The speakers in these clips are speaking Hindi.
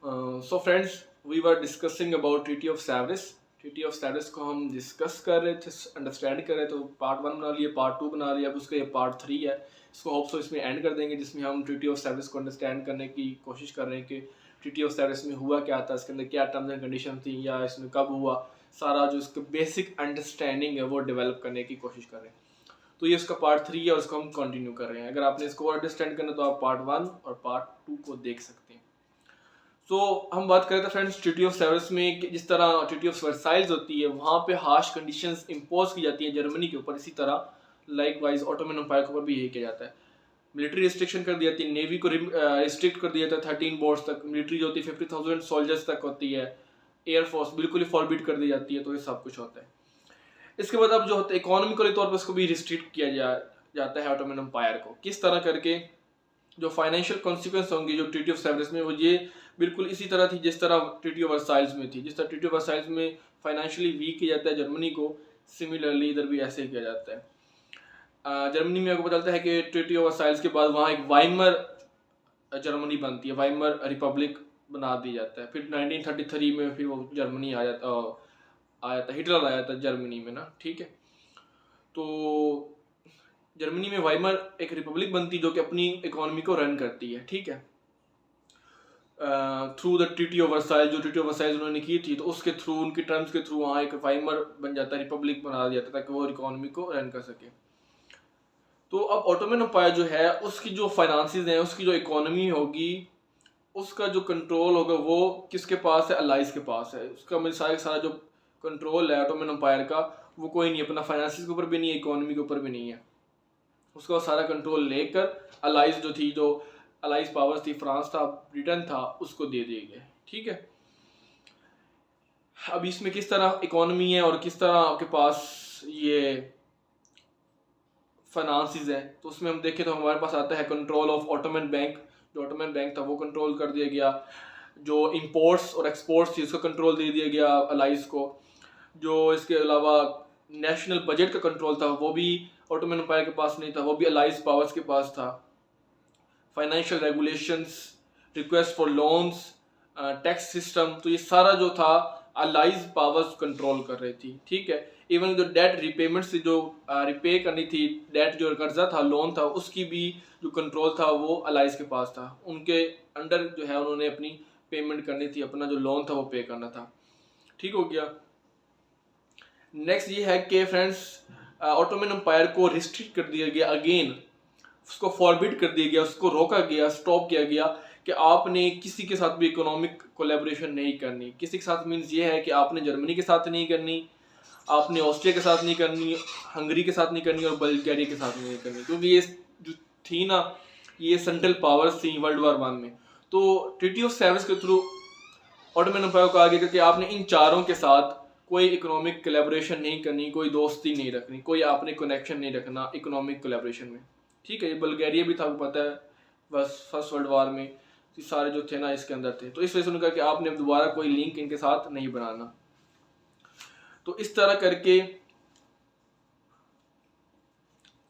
So friends, we were discussing about treaty of Sevres. Treaty of Sevres को हम डिस्कस कर रहे थे, अंडरस्टैंड कर रहे थे। तो पार्ट 1 बना लिया, पार्ट 2 बना लिया, अब उसका ये पार्ट 3 है। इसको होप सो इसमें एंड कर देंगे, जिसमें हम ट्रीटी ऑफ सेवरिस को अंडरस्टैंड करने की कोशिश कर रहे हैं कि ट्रीटी ऑफ सेवरिस में हुआ क्या था, इसके अंदर क्या टर्म्स एंड कंडीशन थी, या इसमें कब हुआ, सारा जो इसका बेसिक अंडरस्टैंडिंग है वो डेवलप करने की कोशिश कर रहे हैं। तो ये इसका पार्ट 3 है और इसको हम कंटिन्यू कर रहे हैं। अगर आपने इसको अंडरस्टैंड करना तो आप पार्ट 1 और पार्ट 2 को देख सकते हैं। तो हम बात करें तो फ्रेंड्स, ट्रीटी ऑफ सेवरिस में जिस तरह ट्रीटी ऑफ वर्साइल्स होती है, वहाँ पे हार्श कंडीशंस इंपोज की जाती हैं जर्मनी के ऊपर, इसी तरह लाइक वाइज ऑटोमन एम्पायर के ऊपर भी यही किया जाता है। मिलिट्री रिस्ट्रिक्शन कर दी जाती है, नेवी को रिस्ट्रिक्ट कर दिया जाता है 13 बोर्ड्स तक। मिलिट्री जो होती है 50,000 सोल्जर्स तक होती है। एयरफोर्स बिल्कुल ही फॉरबिड कर दी जाती है। तो ये सब कुछ होता है। इसके बाद अब जो होता है इकोनॉमिकली तौर पर उसको भी रिस्ट्रिक्ट किया जाता है ऑटोमन एम्पायर को। किस तरह करके जो फाइनेंशियल कॉन्सिक्वेंस होंगे जो ट्रीटी ऑफ सेवरिस में, वो ये बिल्कुल इसी तरह थी जिस तरह ट्रीटी ऑफ वर्साइल्स में थी। जिस तरह ट्रीटी ऑफ वर्साइल्स में फाइनेंशियली वीक किया जाता है जर्मनी को, सिमिलरली इधर भी ऐसे ही किया जाता है। जर्मनी में आपको पता चलता है कि ट्रीटी ऑफ वर्साइल्स के बाद वहाँ एक वाइमर जर्मनी बनती है, वाइमर रिपब्लिक बना दी जाता है। फिर 1933 में फिर वो जर्मनी आ जाता हिटलर आ जाता है जर्मनी में ना, ठीक है। तो जर्मनी में वाइमर एक रिपब्लिक बनती जो कि अपनी इकोनॉमी को रन करती है, ठीक है, through the treaty of Versailles. जो ट्रीटी ऑफ वर्साइल उन्होंने की थी, तो उसके थ्रू, उनकी टर्म्स के थ्रू वहाँ एक वाइमर बन जाता है, रिपब्लिक बना दिया जाता ताकि वो इकोनॉमी को रन कर सके। तो अब ऑटोमन एम्पायर जो है, उसकी जो फाइनेंसेस हैं, उसकी जो इकोनॉमी होगी, उसका जो कंट्रोल होगा वो किसके पास है? अलाइज के पास है। उसका मेरे सारा जो कंट्रोल है ऑटोमन एम्पायर का, वो कोई नहीं, अपना फाइनेंसिस के ऊपर भी नहीं है, इकोनॉमी के ऊपर भी नहीं है। उसका सारा कंट्रोल लेकर अलाइज जो थी, जो अलाइज पावर्स थी, फ्रांस था, ब्रिटेन था, उसको दे दिए गए, ठीक है। अब इसमें किस तरह इकोनॉमी है और किस तरह आपके पास ये फाइनेंसिस है, तो उसमें हम देखें तो हमारे पास आता है कंट्रोल ऑफ ऑटोमन बैंक। जो ऑटोमन बैंक था वो कंट्रोल कर दिया गया। जो इंपोर्ट्स और एक्सपोर्ट्स थी उसका कंट्रोल दे दिया गया अलाइज को। जो इसके अलावा नेशनल बजट का कंट्रोल था वो भी ऑटोमन एम्पायर के पास नहीं था, वो भी अलाइज पावर्स के पास था। Financial regulations, request for loans, tax system, तो ये सारा जो था अलाइज पावर्स कंट्रोल कर रही थी, ठीक है। इवन जो डेट रिपेमेंट से जो रिपे करनी थी, डेट जो कर्जा था, लोन था, उसकी भी जो कंट्रोल था वो अलाइज के पास था। उनके अंडर जो है उन्होंने अपनी पेमेंट करनी थी, अपना जो लोन था वो पे करना था, ठीक हो गया। नेक्स्ट ये है कि फ्रेंड्स, ऑटोमन एम्पायर को रिस्ट्रिक्ट कर दिया गया अगेन, उसको फॉरबिड कर दिया गया, उसको रोका गया, स्टॉप किया गया कि आपने किसी के साथ भी इकोनॉमिक कोलैबोरेशन नहीं करनी। किसी के साथ मीन्स ये है कि आपने जर्मनी के साथ नहीं करनी, आपने ऑस्ट्रिया के साथ नहीं करनी, हंगरी के साथ नहीं करनी और बल्गारिया के साथ नहीं करनी, क्योंकि ये जो थी ना, ये सेंट्रल पावर्स थी वर्ल्ड वॉर 1 में। तो ट्रीटी ऑफ सेवरिस के थ्रू ऑटोमन एम्पायर को आगे करके आपने इन चारों के साथ कोई इकोनॉमिक कोलैबोरेशन नहीं करनी, कोई दोस्ती नहीं रखनी, कोई आपने कनेक्शन नहीं रखना इकोनॉमिक कोलैबोरेशन में, ठीक है। ये बल्गारिया भी था, आपको पता है, बस फर्स्ट वर्ल्ड वॉर में सारे जो थे ना इसके अंदर थे। तो इस वजह से उन्होंने कहा कि आपने दोबारा कोई लिंक इनके साथ नहीं बनाना। तो इस तरह करके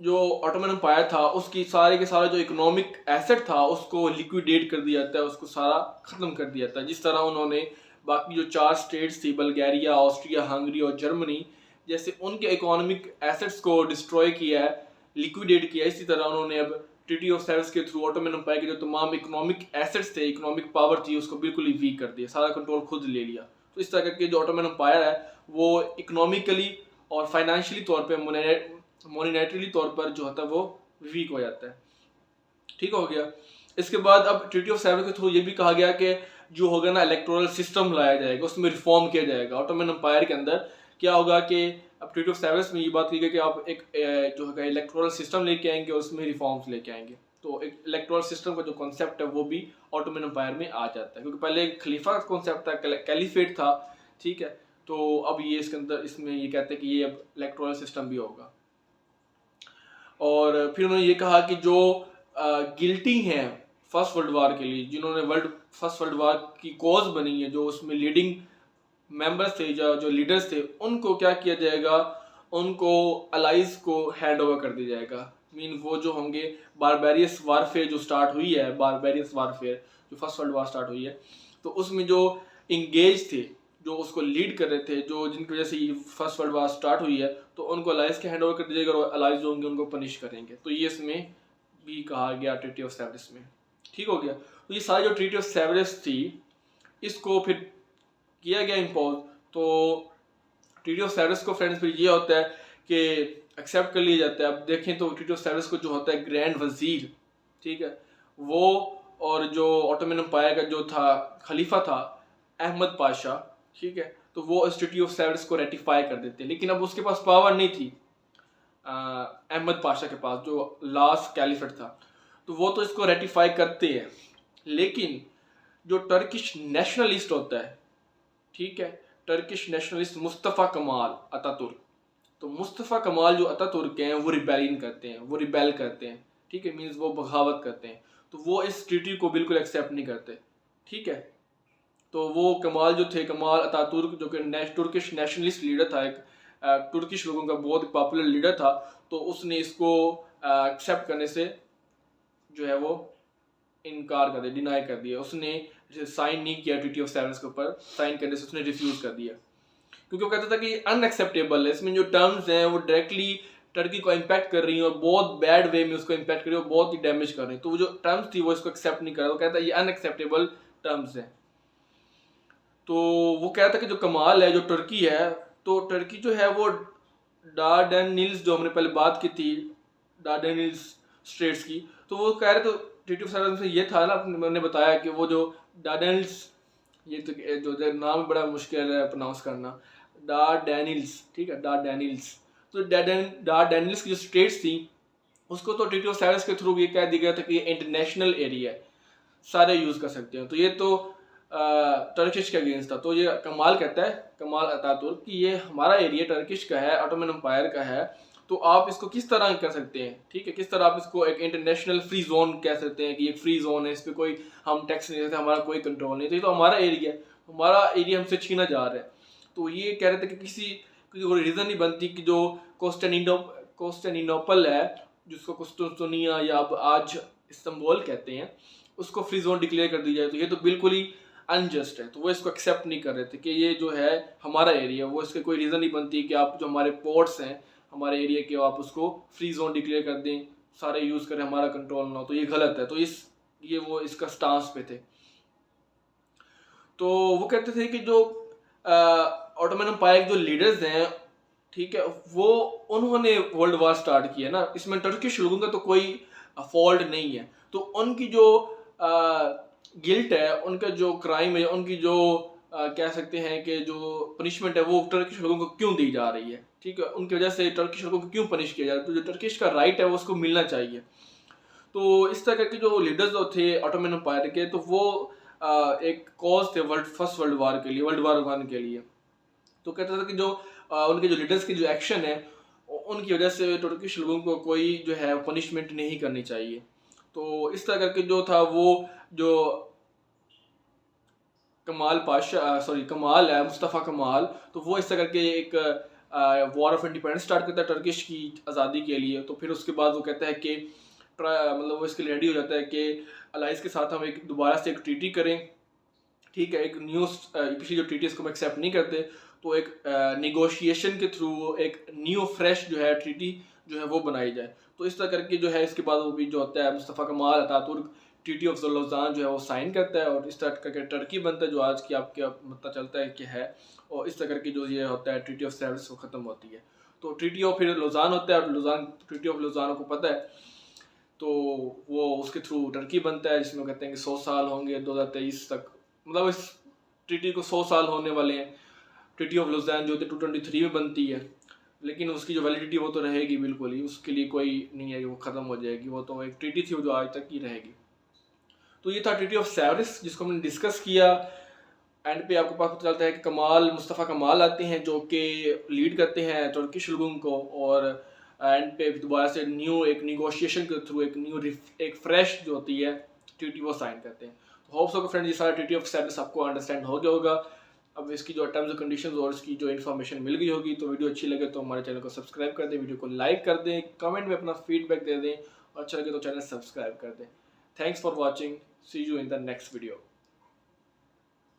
जो ऑटोमन एम्पायर था उसकी सारे के सारा जो इकोनॉमिक एसेट था उसको लिक्विडेट कर दिया जाता है, उसको सारा ख़त्म कर दिया जाता है। जिस तरह उन्होंने बाकी जो 4 स्टेट्स थी, बल्गारिया, ऑस्ट्रिया, हंगरी और जर्मनी, जैसे उनके इकोनॉमिक एसेट्स को डिस्ट्रॉय किया है, लिक्विडेट किया, इसी तरह उन्होंने अब ट्रीटी ऑफ सेवरिस के थ्रू ऑटोमन एम्पायर के जो तमाम इकोनॉमिक एसेट्स थे, इकोनॉमिक पावर थी, उसको बिल्कुल ही वीक कर दिया, सारा कंट्रोल खुद ले लिया। तो इस तरह करके जो ऑटोमन एम्पायर है वो इकोनॉमिकली और फाइनेंशियली तौर पर, मॉनिटरी तौर पर जो होता है वो वीक हो जाता है, ठीक हो गया। इसके बाद अब ट्रीटी ऑफ सेवरिस के थ्रू ये भी कहा गया कि जो होगा ना, इलेक्टोरल सिस्टम लाया जाएगा, उसमें रिफॉर्म किया जाएगा। ऑटोमन एम्पायर के अंदर क्या होगा कि अब ट्रीटी ऑफ सेवरिस में ये बात की गई कि आप एक जो है इलेक्टोरल सिस्टम लेके आएंगे, उसमें रिफॉर्म्स लेके आएंगे। तो एक इलेक्टोरल सिस्टम का जो कॉन्सेप्ट है वो भी ऑटोमन एम्पायर में आ जाता है, क्योंकि पहले खलीफा का कॉन्सेप्ट था, कैलिफेट था, ठीक है। तो अब ये इसके अंदर इसमें ये कहते हैं कि ये अब इलेक्टोरल सिस्टम भी होगा। और फिर उन्होंने ये कहा कि जो गिल्टी हैं फर्स्ट वर्ल्ड वॉर के लिए, जिन्होंने फर्स्ट वर्ल्ड वॉर की कॉज बनी है, जो उसमें लीडिंग मेंबर्स थे, जो लीडर्स थे, उनको क्या किया जाएगा? उनको अलाइज को हैंड ओवर कर दिया जाएगा। मीन वो जो होंगे बारबेरियस वारफेयर जो स्टार्ट हुई है, बारबेरियस वारफेयर, जो फर्स्ट वर्ल्ड वार स्टार्ट हुई है, तो उसमें जो इंगेज थे, जो उसको लीड कर रहे थे, जो जिनकी वजह से ये फर्स्ट वर्ल्ड वार स्टार्ट हुई है, तो उनको अलाइज के हैंड ओवर कर दीजिएगा और अलाइज जो होंगे उनको पनिश करेंगे। तो ये इसमें भी कहा गया ट्रीटी ऑफ सेवरेस में। ठीक हो गया। तो ये सारी जो ट्रीटी ऑफ सेवरेस थी इसको फिर किया गया इम्पोज। तो ट्रीटी ऑफ सेवरेस को फ्रेंड्स फिर ये होता है कि एक्सेप्ट कर लिया जाता है। अब देखें तो ट्रीटी ऑफ सेवरेस को जो होता है ग्रैंड वजीर, ठीक है, वो और जो ऑटोमन एम्पायर का जो था खलीफा था अहमद पाशा, ठीक है, तो वो इस ट्रीटी ऑफ सेवरेस को रेटिफाई कर देते हैं। लेकिन अब उसके पास पावर नहीं थी अहमद पाशा के पास, जो लास्ट कैलिफेट था, तो वो तो इसको रेटिफाई करते हैं। लेकिन जो टर्किश नेशनलिस्ट होता है, ठीक है, Turkish nationalist Mustafa Kemal Ataturk, तो मुस्तफ़ा कमाल जो अतातुर्क हैं वो रिबेलियन करते हैं, वो रिबेल करते हैं, ठीक है, मीन्स वो बगावत करते हैं। तो वो इस ट्रीटी को बिल्कुल एक्सेप्ट नहीं करते, ठीक है। तो वो कमाल जो थे, कमाल अतातुर्क, जो कि तुर्किश नेशनलिस्ट लीडर था, एक तुर्किश लोगों का बहुत पॉपुलर लीडर था, तो उसने इसको एक्सेप्ट करने से जो है वो इनकार कर दिया, डिनाई कर दिया। उसने साइन नहीं किया ट्रीटी ऑफ सेवरेस के ऊपर, साइन करने से उसने रिफ्यूज़ कर दिया, क्योंकि वो कहता था कि अनएक्सेप्टेबल है, इसमें जो टर्म्स हैं वो डायरेक्टली टर्की को इम्पैक्ट कर रही हैं और बहुत बैड वे में उसको इम्पैक्ट कर रही है और बहुत ही डैमेज कर रही हैं। तो वो जो टर्म्स थी वो इसको एक्सेप्ट नहीं कर रहा, वो कहता है ये अनएक्सेप्टेबल टर्म्स हैं। तो वो कहता है कि जो कमाल है, जो टर्की है, तो टर्की जो है वो डार्डेनिल्स, जो हमने पहले बात की थी डार्डेनिल्स स्ट्रेट्स की, तो वो कह रहे, तो ट्रीटी ऑफ सेवरेस में ये था ना, मैंने बताया कि वो जो डार्डेनिल्स, ये तो जो नाम बड़ा मुश्किल है प्रोनाउंस करना, डार्डेनिल्स, ठीक है, डार्डेनिल्स। तो डार्डेनिल्स की जो स्टेट्स थी उसको तो ट्रीटी ऑफ सेवरेस के थ्रू ये कह दिया गया था कि ये इंटरनेशनल एरिया है, सारे यूज़ कर सकते हैं। तो ये तो टर्किश के अगेंस्ट था। तो ये कमाल कहता है, कमाल अतातुर्क, कि ये हमारा एरिया टर्किश का है, ऑटोमन एम्पायर का है, तो आप इसको किस तरह कर सकते हैं, ठीक है, किस तरह आप इसको एक इंटरनेशनल फ्री जोन कह सकते हैं कि एक फ्री जोन है, इस पर कोई हम टैक्स नहीं देते, हमारा कोई कंट्रोल नहीं। तो ये तो हमारा एरिया है, हमारा एरिया हमसे छीना जा रहा है। तो ये कह रहे थे कि किसी कोई रीज़न नहीं बनती कि जो कोस्टेनिनोपल है, जिसको कुस्तुनतुनिया या अब आज इस्तांबुल कहते हैं, उसको फ्री जोन डिक्लेयर कर दी जाए। तो ये तो बिल्कुल ही अनजस्ट है। तो वो इसको एक्सेप्ट नहीं कर रहे थे कि ये जो है हमारा एरिया, वो इसके कोई रीज़न नहीं बनती कि आप जो हमारे पोर्ट्स हैं हमारे एरिया के, आप उसको फ्री जोन डिक्लेयर कर दें, सारे यूज़ करें, हमारा कंट्रोल ना हो। तो ये गलत है। तो ये वो इसका स्टांस पे थे। तो वो कहते थे कि जो ऑटोमन एम्पायर के जो लीडर्स हैं, ठीक है, वो उन्होंने वर्ल्ड वार स्टार्ट किया ना, इसमें टर्किश लोगों का तो कोई फॉल्ट नहीं है। तो उनकी जो गिल्ट है, उनका जो क्राइम है, उनकी जो कह सकते हैं कि जो पनिशमेंट है वो टर्किश लोगों को क्यों दी जा रही है, ठीक है, उनकी वजह से टर्किश लोगों को क्यों पनिश किया जा रहा है। तो जो टर्किश का राइट है वो उसको मिलना चाहिए। तो इस तरह के जो लीडर्स जो थे ऑटोमन एम्पायर के, तो वो एक कॉज थे फर्स्ट वर्ल्ड वार के लिए, वर्ल्ड वार 1 के लिए। तो कहते थे कि जो उनके जो लीडर्स की जो एक्शन है उनकी वजह से टर्किश लोगों को कोई जो है पनिशमेंट नहीं करनी चाहिए। तो इस तरह करके जो था वो जो कमाल है, मुस्तफ़ा कमाल, तो वो इस तरह करके एक वॉर ऑफ इंडिपेंडेंस स्टार्ट करता है टर्किश की आज़ादी के लिए। तो फिर उसके बाद वो कहता है कि मतलब वो इसके लिए रेडी हो जाता है कि अलाइज के साथ हम एक दोबारा से एक ट्रीटी करें, ठीक है, एक न्यू पिछली जो ट्रीटी इसको हम एक्सेप्ट नहीं करते, तो एक निगोशिएशन के थ्रू एक न्यू फ्रेश जो है ट्रीटी जो है वो बनाई जाए। तो इस तरह करके जो है इसके बाद वो भी जो होता है Mustafa Kemal Ataturk treaty of लौज़ान जो है वो साइन करता है और इस तरह करके टर्की बनता है, जो आज की आपके पता चलता है कि है। और इस तरह करके जो ये होता है ट्रीटी ऑफ सेवरेस वो ख़त्म होती है। तो ट्रीटी ऑफ फिर लौज़ान होता है, और ट्रीटी ऑफ लौज़ान को पता है, तो वो उसके थ्रू टर्की बनता है, जिसमें कहते हैं कि 100 साल होंगे 2023 तक, मतलब इस ट्रीटी को 100 साल होने वाले हैं। ट्रीटी ऑफ लौज़ान जो 223 में बनती है, लेकिन उसकी जो वैलिडिटी वो तो रहेगी बिल्कुल ही, उसके लिए कोई नहीं है कि वो ख़त्म हो जाएगी, वो तो एक ट्रीटी थी जो आज तक ही रहेगी। तो ये था ट्रीटी ऑफ सेवरेस जिसको हमने डिस्कस किया। एंड पे आपको पता चलता है कि मुस्तफ़ा कमाल आते हैं जो कि लीड करते हैं टर्किश लोगों को, और एंड पे दोबारा से न्यू एक निगोशिएशन के थ्रू एक फ्रेश जो होती है ट्रीटी वो साइन करते हैं। तो होप सो फ्रेंड्स ये सारा ट्रीटी ऑफ सेवरेस आपको अंडरस्टैंड हो गया होगा। अब इसकी जो टर्म्स और कंडीशंस और इसकी जो इन्फॉर्मेशन मिल गई होगी। तो वीडियो अच्छी लगे तो हमारे चैनल को सब्सक्राइब कर दें, वीडियो को लाइक कर दें, कमेंट में अपना फीडबैक दे दें, और अच्छा लगे तो चैनल सब्सक्राइब कर दें। Thanks for watching. See you in the next video.